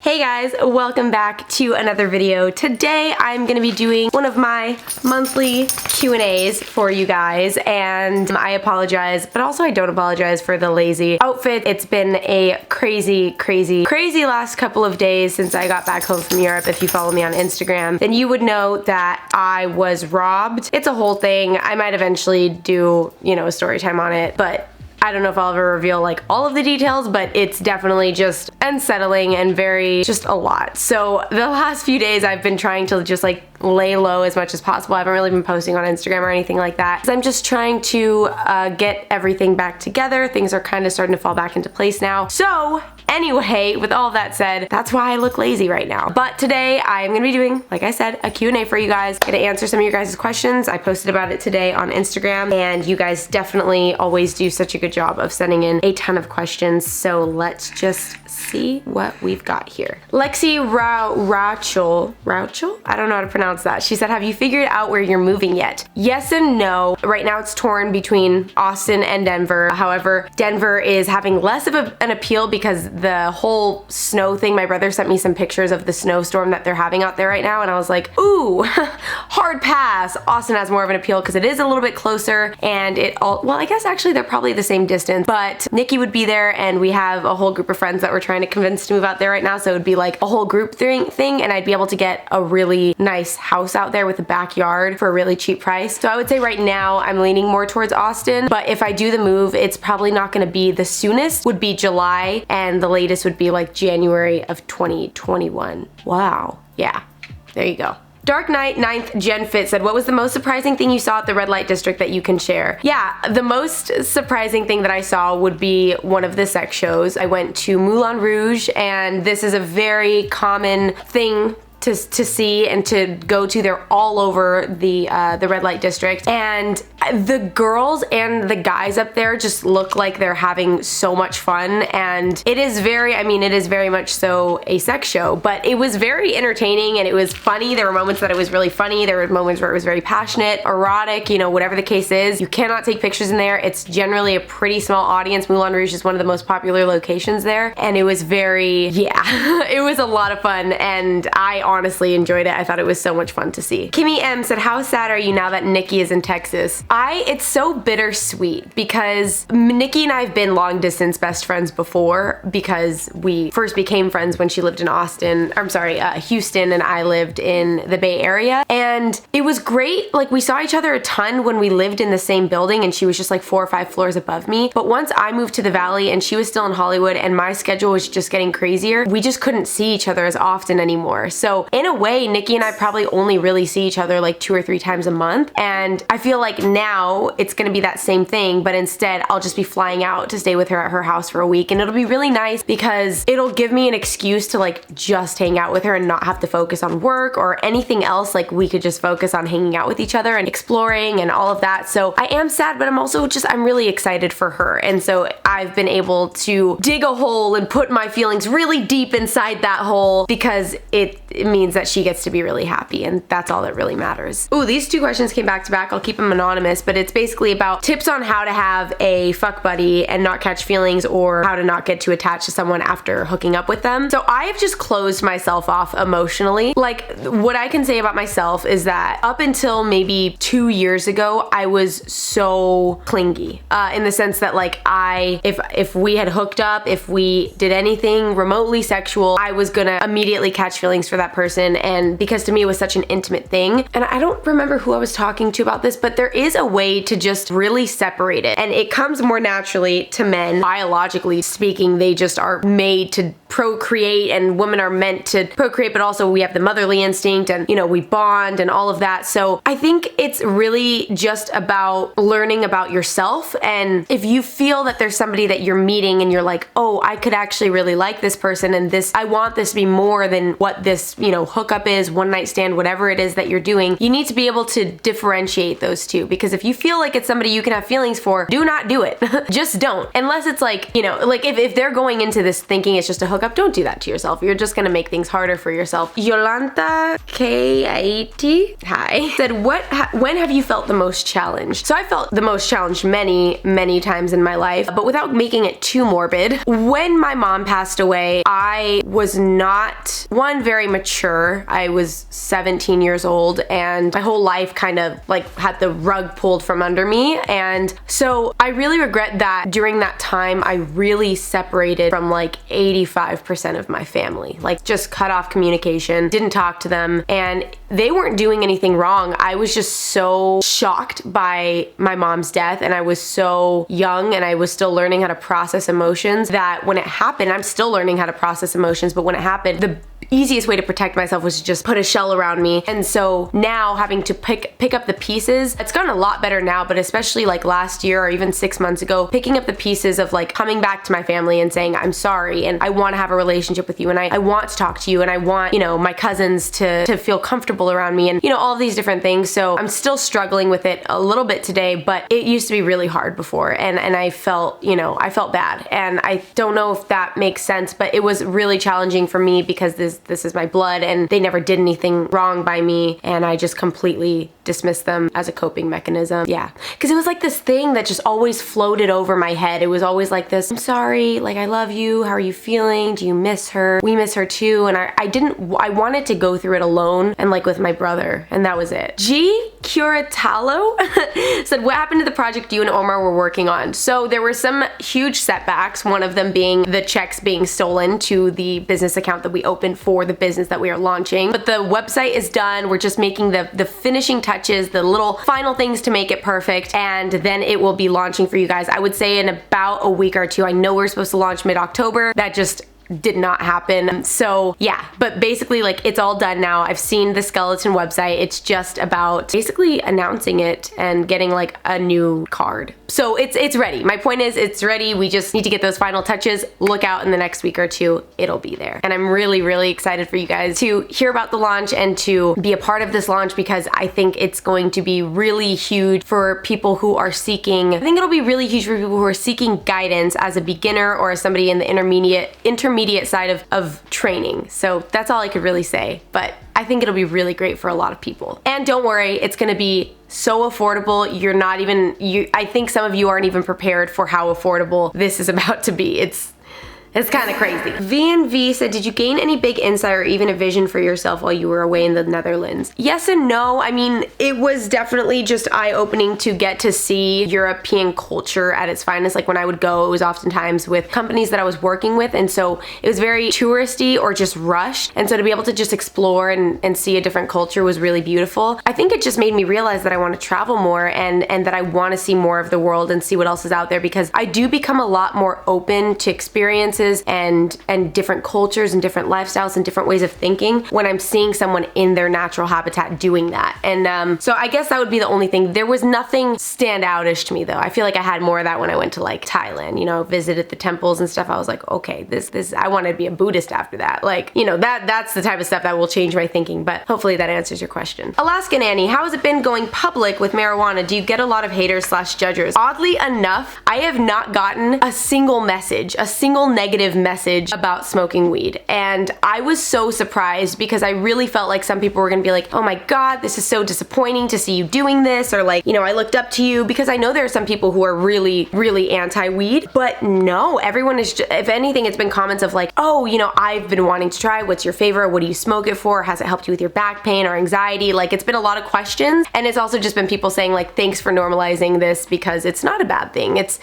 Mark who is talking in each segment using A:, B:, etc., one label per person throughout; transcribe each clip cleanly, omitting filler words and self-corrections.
A: Hey guys, welcome back to another video. Today I'm going to be doing one of my monthly Q&As for you guys, and I apologize, but also I don't apologize for the lazy outfit. It's been a crazy last couple of days since I got back home from Europe. If you follow me on Instagram, then you would know that I was robbed. It's a whole thing. I might eventually do, a story time on it, but I don't know if I'll ever reveal like all of the details, but it's definitely just unsettling and just a lot. So the last few days I've been trying to just like lay low as much as possible. I haven't really been posting on Instagram or anything like that, because I'm just trying to get everything back together. Things are kind of starting to fall back into place now. So anyway, with all that said, that's why I look lazy right now. But today I'm gonna be doing, like I said, a Q&A for you guys. Gonna answer some of your guys' questions. I posted about it today on Instagram, and you guys definitely always do such a good job of sending in a ton of questions. So let's just see what we've got here. Lexi Rauchel, I don't know how to pronounce that. She said, have you figured out where you're moving yet? Yes and no. Right now it's torn between Austin and Denver. However, Denver is having less of an appeal because the whole snow thing. My brother sent me some pictures of the snowstorm that they're having out there right now, and I was like, ooh, hard pass. Austin has more of an appeal because it is a little bit closer, and well, I guess actually they're probably the same distance, but Nikki would be there, and we have a whole group of friends that we're trying to convince to move out there right now, so it would be like a whole group thing, and I'd be able to get a really nice house out there with a backyard for a really cheap price. So I would say right now I'm leaning more towards Austin, but if I do the move, it's probably not going to be the soonest, would be July, and the latest would be like January of 2021. Wow. Yeah, there you go. Dark Knight 9th Gen Fit said, what was the most surprising thing you saw at the red light district that you can share? Yeah, the most surprising thing that I saw would be one of the sex shows. I went to Moulin Rouge, and this is a very common thing to see and to go to. They're all over the red light district, and the girls and the guys up there just look like they're having so much fun, and it is very much so a sex show, but it was very entertaining and it was funny. There were moments that it was really funny. There were moments where it was very passionate, erotic, whatever the case is. You cannot take pictures in there. It's generally a pretty small audience. Moulin Rouge is one of the most popular locations there, and it was it was a lot of fun, and I honestly enjoyed it. I thought it was so much fun to see. Kimmy M said, how sad are you now that Nikki is in Texas? It's so bittersweet because Nikki and I have been long distance best friends before, because we first became friends when she lived in Houston, and I lived in the Bay Area, and it was great. Like, we saw each other a ton when we lived in the same building, and she was just like 4 or 5 floors above me. But once I moved to the Valley and she was still in Hollywood and my schedule was just getting crazier, we just couldn't see each other as often anymore. So in a way, Nikki and I probably only really see each other like 2 or 3 times a month, and I feel like now it's gonna be that same thing, but instead I'll just be flying out to stay with her at her house for a week, and it'll be really nice because it'll give me an excuse to like just hang out with her and not have to focus on work or anything else. Like, we could just focus on hanging out with each other and exploring and all of that. So I am sad, but I'm really excited for her, and so I've been able to dig a hole and put my feelings really deep inside that hole, because it means that she gets to be really happy, and that's all that really matters. Ooh, these 2 questions came back to back. I'll keep them anonymous, but it's basically about tips on how to have a fuck buddy and not catch feelings, or how to not get too attached to someone after hooking up with them. So I have just closed myself off emotionally. Like, what I can say about myself is that up until maybe 2 years ago, I was so clingy, in the sense that like if we had hooked up, if we did anything remotely sexual, I was gonna immediately catch feelings for that person, and because to me it was such an intimate thing. And I don't remember who I was talking to about this, but there is a way to just really separate it, and it comes more naturally to men. Biologically speaking, they just are made to procreate, and women are meant to procreate, but also we have the motherly instinct, and we bond and all of that. So I think it's really just about learning about yourself, and if you feel that there's somebody that you're meeting and you're like, oh, I could actually really like this person, and I want this to be more than what this you know, hookup is, one night stand, whatever it is that you're doing, you need to be able to differentiate those two, because if you feel like it's somebody you can have feelings for, do not do it. Just don't. Unless it's like, you know, like if they're going into this thinking it's just a hookup, don't do that to yourself. You're just gonna make things harder for yourself. Yolanta K80, hi, said, when have you felt the most challenged? So I felt the most challenged many times in my life, but without making it too morbid. When my mom passed away, I was not, one, very mature. I was 17 years old, and my whole life kind of like had the rug pulled from under me. And so I really regret that during that time, I really separated from like 85% of my family, like just cut off communication, didn't talk to them, and they weren't doing anything wrong. I was just so shocked by my mom's death, and I was so young, and I was still learning how to process emotions, that when it happened, I'm still learning how to process emotions, but when it happened, the easiest way to protect myself was to just put a shell around me. And so now having to pick up the pieces, it's gotten a lot better now, but especially like last year or even 6 months ago, picking up the pieces of like coming back to my family and saying, I'm sorry, and I want to have a relationship with you, and I want to talk to you, and I want, you know, my cousins to feel comfortable around me, and, you know, all of these different things. So I'm still struggling with it a little bit today, but it used to be really hard before, and I felt, you know, I felt bad, and I don't know if that makes sense, but it was really challenging for me because this is my blood, and they never did anything wrong by me, and I just completely dismissed them as a coping mechanism. Yeah, because it was like this thing that just always floated over my head. It was always like this, I'm sorry, like I love you, how are you feeling, do you miss her, we miss her too. And I wanted to go through it alone and like with my brother, and that was it. G Curatalo said, what happened to the project you and Omar were working on? So there were some huge setbacks, one of them being the checks being stolen to the business account that we opened for the business that we are launching. But the website is done. We're just making the finishing touches, the little final things to make it perfect, and then it will be launching for you guys, I would say, in about a week or two. I know we're supposed to launch mid-October. That just did not happen. So yeah, but basically like it's all done now. I've seen the skeleton website. It's just about basically announcing it and getting like a new card. So it's ready. My point is it's ready. We just need to get those final touches. Look out in the next week or two. It'll be there. And I'm really excited for you guys to hear about the launch and to be a part of this launch, because I think it's going to be really huge for people who are seeking, I think it'll be really huge for people who are seeking guidance as a beginner or as somebody in the intermediate side of training. So that's all I could really say, but I think it'll be really great for a lot of people. And don't worry, it's gonna be so affordable. I think some of you aren't even prepared for how affordable this is about to be. It's kind of crazy. V&V said, did you gain any big insight or even a vision for yourself while you were away in the Netherlands? Yes and no. I mean, it was definitely just eye-opening to get to see European culture at its finest. Like when I would go, it was oftentimes with companies that I was working with, and so it was very touristy or just rushed. And so to be able to just explore and see a different culture was really beautiful. I think it just made me realize that I want to travel more and that I want to see more of the world and see what else is out there, because I do become a lot more open to experiences and different cultures and different lifestyles and different ways of thinking when I'm seeing someone in their natural habitat doing that. And so I guess that would be the only thing. There was nothing standoutish to me though. I feel like I had more of that when I went to like Thailand, you know, visited the temples and stuff. I was like, okay, this I want to be a Buddhist after that. Like, you know, that's the type of stuff that will change my thinking, but hopefully that answers your question. Alaskan Annie, how has it been going public with marijuana? Do you get a lot of haters / judgers? Oddly enough, I have not gotten a single message, a single negative message about smoking weed. And I was so surprised, because I really felt like some people were gonna be like, oh my god, this is so disappointing to see you doing this, or like, you know, I looked up to you, because I know there are some people who are really anti-weed, but no, everyone is just, if anything, it's been comments of like, oh, you know, I've been wanting to try, what's your favorite, what do you smoke it for, has it helped you with your back pain or anxiety? Like, it's been a lot of questions, and it's also just been people saying like, thanks for normalizing this, because it's not a bad thing. It's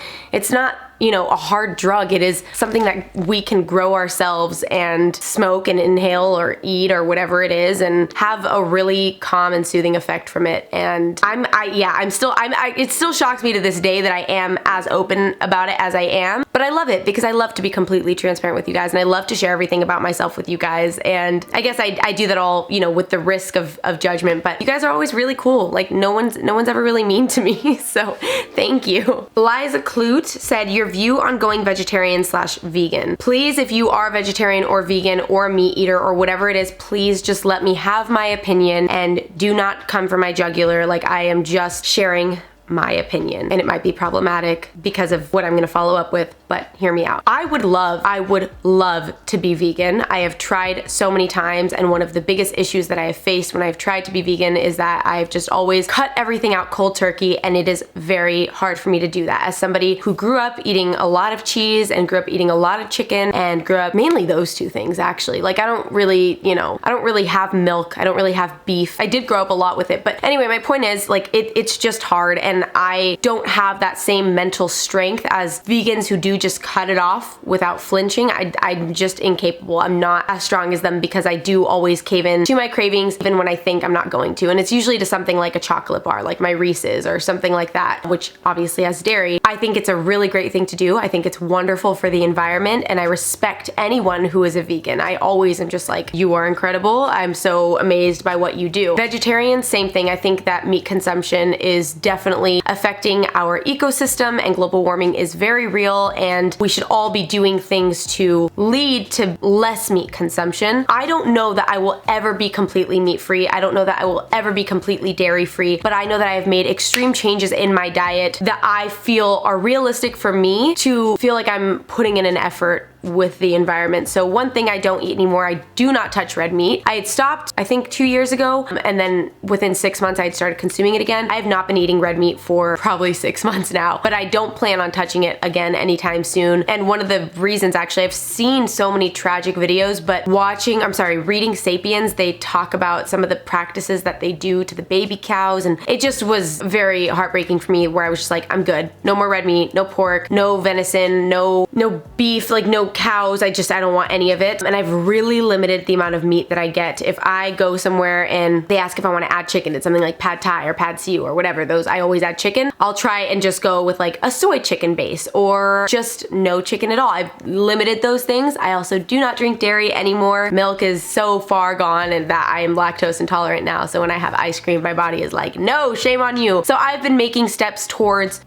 A: not, you know, a hard drug. It is something that we can grow ourselves and smoke and inhale or eat or whatever it is and have a really calm and soothing effect from it. And it still shocks me to this day that I am as open about it as I am, but I love it because I love to be completely transparent with you guys, and I love to share everything about myself with you guys. And I guess I do that all, you know, with the risk of judgment, but you guys are always really cool. Like no one's ever really mean to me. So thank you. Liza Clute said, your review on going vegetarian/vegan. Please, if you are vegetarian or vegan or meat eater or whatever it is, please just let me have my opinion and do not come for my jugular. Like, I am just sharing my opinion, and it might be problematic because of what I'm going to follow up with, but hear me out. I would love to be vegan. I have tried so many times, and one of the biggest issues that I have faced when I've tried to be vegan is that I've just always cut everything out cold turkey, and it is very hard for me to do that. As somebody who grew up eating a lot of cheese and grew up eating a lot of chicken and grew up mainly those two things, actually. Like, I don't really, I don't really have milk. I don't really have beef. I did grow up a lot with it, but anyway, my point is, like, it's just hard, and I don't have that same mental strength as vegans who do just cut it off without flinching. I'm just incapable. I'm not as strong as them because I do always cave in to my cravings even when I think I'm not going to. And it's usually to something like a chocolate bar, like my Reese's or something like that, which obviously has dairy. I think it's a really great thing to do. I think it's wonderful for the environment, and I respect anyone who is a vegan. I always am just like, you are incredible. I'm so amazed by what you do. Vegetarian, same thing. I think that meat consumption is definitely affecting our ecosystem, and global warming is very real, and we should all be doing things to lead to less meat consumption. I don't know that I will ever be completely meat-free. I don't know that I will ever be completely dairy-free, but I know that I have made extreme changes in my diet that I feel are realistic for me to feel like I'm putting in an effort with the environment. So one thing I don't eat anymore, I do not touch red meat. I had stopped, I think 2 years ago, and then within 6 months I had started consuming it again. I have not been eating red meat for probably 6 months now, but I don't plan on touching it again anytime soon. And one of the reasons, actually, I've seen so many tragic videos, but reading Sapiens, they talk about some of the practices that they do to the baby cows, and it just was very heartbreaking for me, where I was just like, I'm good. No more red meat, no pork, no venison, no beef, like no cows. I don't want any of it. And I've really limited the amount of meat that I get. If I go somewhere and they ask if I want to add chicken, it's something like pad thai or pad see ew or whatever, those I always add chicken. I'll try and just go with like a soy chicken base or just no chicken at all. I've limited those things. I also do not drink dairy anymore. Milk is so far gone, and that I am lactose intolerant now. So when I have ice cream, my body is like, no, shame on you. So I've been making steps towards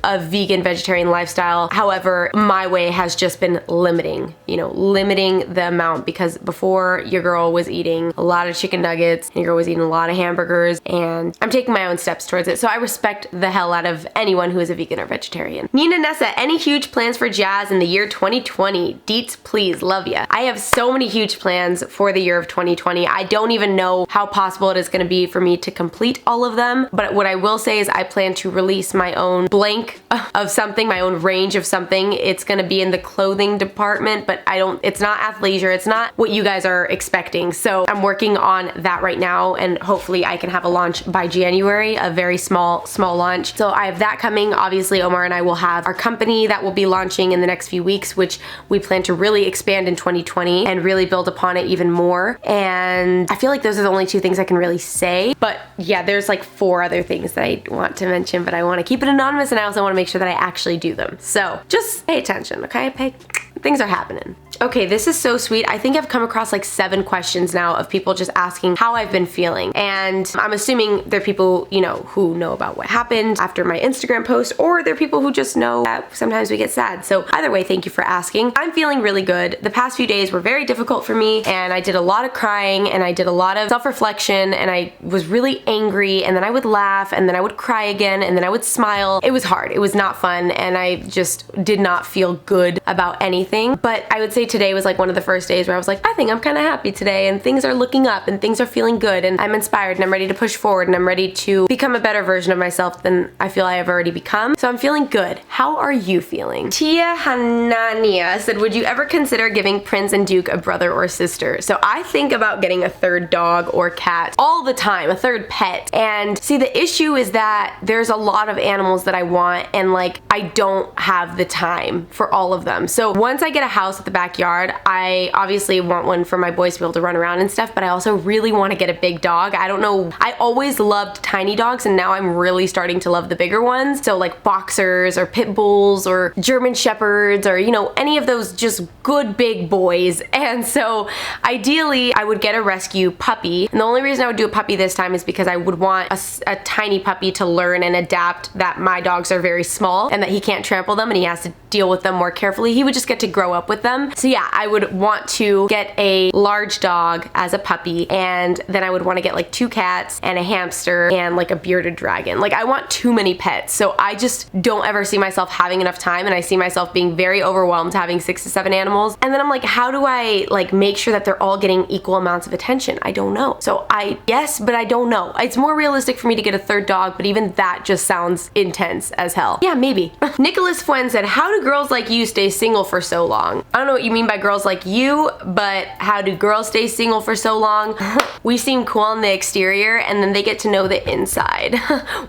A: a vegan vegetarian lifestyle. However, my way has just been limiting the amount, because before, your girl was eating a lot of chicken nuggets, and your girl was eating a lot of hamburgers, and I'm taking my own steps towards it. So I respect the hell out of anyone who is a vegan or vegetarian. Nina Nessa, any huge plans for Jazz in the year 2020? Deets, please, love ya. I have so many huge plans for the year of 2020. I don't even know how possible it is going to be for me to complete all of them, but what I will say is I plan to release my own blank of something, my own range of something. It's going to be in the clothing department, but it's not athleisure. It's not what you guys are expecting. So I'm working on that right now, and hopefully I can have a launch by January, a very small launch. So I have that coming. Obviously, Omar and I will have our company that will be launching in the next few weeks, which we plan to really expand in 2020 and really build upon it even more. And I feel like those are the only two things I can really say. But yeah, there's like 4 other things that I want to mention, but I want to keep it anonymous, and I also want to make sure that I actually do them. So just pay attention, okay? Things are happening. Okay, this is so sweet. I think I've come across like 7 questions now of people just asking how I've been feeling. And I'm assuming they're people, who know about what happened after my Instagram post, or they're people who just know that sometimes we get sad. So either way, thank you for asking. I'm feeling really good. The past few days were very difficult for me, and I did a lot of crying, and I did a lot of self-reflection, and I was really angry, and then I would laugh, and then I would cry again, and then I would smile. It was hard. It was not fun, and I just did not feel good about anything. But I would say today was like one of the first days where I was like, I think I'm kind of happy today, and things are looking up, and things are feeling good, and I'm inspired, and I'm ready to push forward, and I'm ready to become a better version of myself than I feel I have already become. So I'm feeling good. How are you feeling? Tia Hanania said, would you ever consider giving Prince and Duke a brother or sister? So I think about getting a 3rd dog or cat all the time, a 3rd pet. And see, the issue is that there's a lot of animals that I want, and like I don't have the time for all of them. So once I get a house with the backyard, I obviously want one for my boys to be able to run around and stuff, but I also really want to get a big dog. I don't know, I always loved tiny dogs, and now I'm really starting to love the bigger ones. So like boxers or pit bulls or German shepherds, or you know, any of those just good big boys. And so ideally I would get a rescue puppy, and the only reason I would do a puppy this time is because I would want a tiny puppy to learn and adapt that my dogs are very small and that he can't trample them and he has to deal with them more carefully. He would just get to grow up with them. So yeah, I would want to get a large dog as a puppy, and then I would want to get like 2 cats and a hamster and like a bearded dragon. Like I want too many pets, so I just don't ever see myself having enough time, and I see myself being very overwhelmed having 6 to 7 animals. And then I'm like, how do I like make sure that they're all getting equal amounts of attention? I don't know. So yes, but I don't know. It's more realistic for me to get a 3rd dog, but even that just sounds intense as hell. Yeah, maybe. Nicholas Fuen said, how do girls like you stay single for so long? I don't know what you mean by girls like you, but how do girls stay single for so long? We seem cool on the exterior, and then they get to know the inside.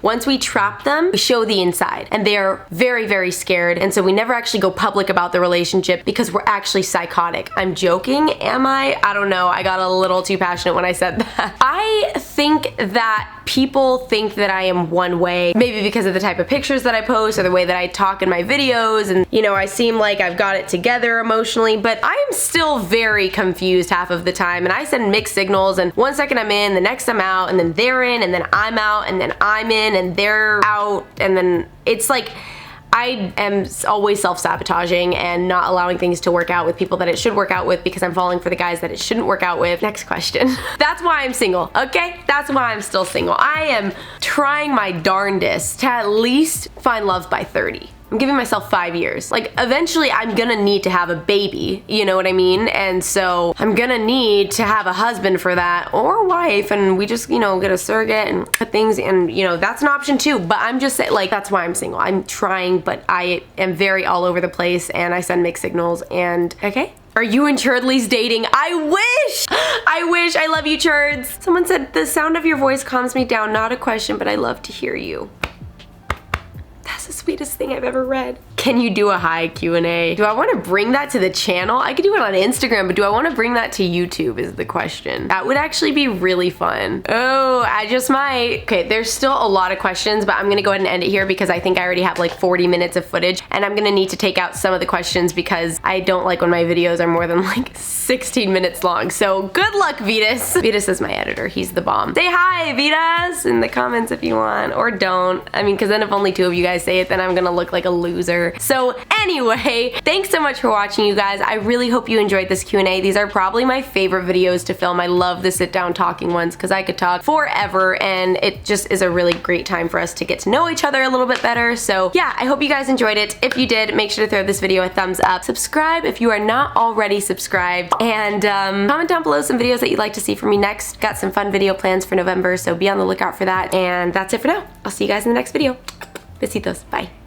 A: Once we trap them, we show the inside, and they are very, very scared, and so we never actually go public about the relationship because we're actually psychotic. I'm joking, am I? I don't know. I got a little too passionate when I said that. I think that people think that I am one way, maybe because of the type of pictures that I post or the way that I talk in my videos, and you know, I seem like I've got it together emotionally, but I am still very confused half of the time, and I send mixed signals, and one second I'm in, the next I'm out, and then they're in, and then I'm out, and then I'm in, and they're out, and then it's like I am always self-sabotaging and not allowing things to work out with people that it should work out with because I'm falling for the guys that it shouldn't work out with. Next question. That's why I'm single, okay? That's why I'm still single. I am trying my darndest to at least find love by 30. I'm giving myself 5 years. Like, eventually I'm gonna need to have a baby, you know what I mean? And so I'm gonna need to have a husband for that, or a wife, and we just, you know, get a surrogate and put things, and you know, that's an option too. But I'm just saying, like, that's why I'm single. I'm trying, but I am very all over the place, and I send mixed signals, and okay? Are you and Churdley's dating? I wish! I wish! I love you, Churds! Someone said, the sound of your voice calms me down. Not a question, but I love to hear you. That's the sweetest thing I've ever read. Can you do a hi Q&A? Do I want to bring that to the channel? I could do it on Instagram, but do I want to bring that to YouTube is the question. That would actually be really fun. Oh, I just might. Okay, there's still a lot of questions, but I'm gonna go ahead and end it here because I think I already have like 40 minutes of footage, and I'm gonna need to take out some of the questions because I don't like when my videos are more than like 16 minutes long. So good luck, Vitas. Vitas is my editor. He's the bomb. Say hi, Vitas, in the comments if you want, or don't. I mean, because then if only 2 of you guys say it, then I'm gonna look like a loser. So anyway, thanks so much for watching, you guys. I really hope you enjoyed this Q&A. These are probably my favorite videos to film. I love the sit down talking ones because I could talk forever, and it just is a really great time for us to get to know each other a little bit better. So yeah, I hope you guys enjoyed it. If you did, make sure to throw this video a thumbs up. Subscribe if you are not already subscribed, and comment down below some videos that you'd like to see from me next. Got some fun video plans for November, so be on the lookout for that. And that's it for now. I'll see you guys in the next video. Besitos. Bye.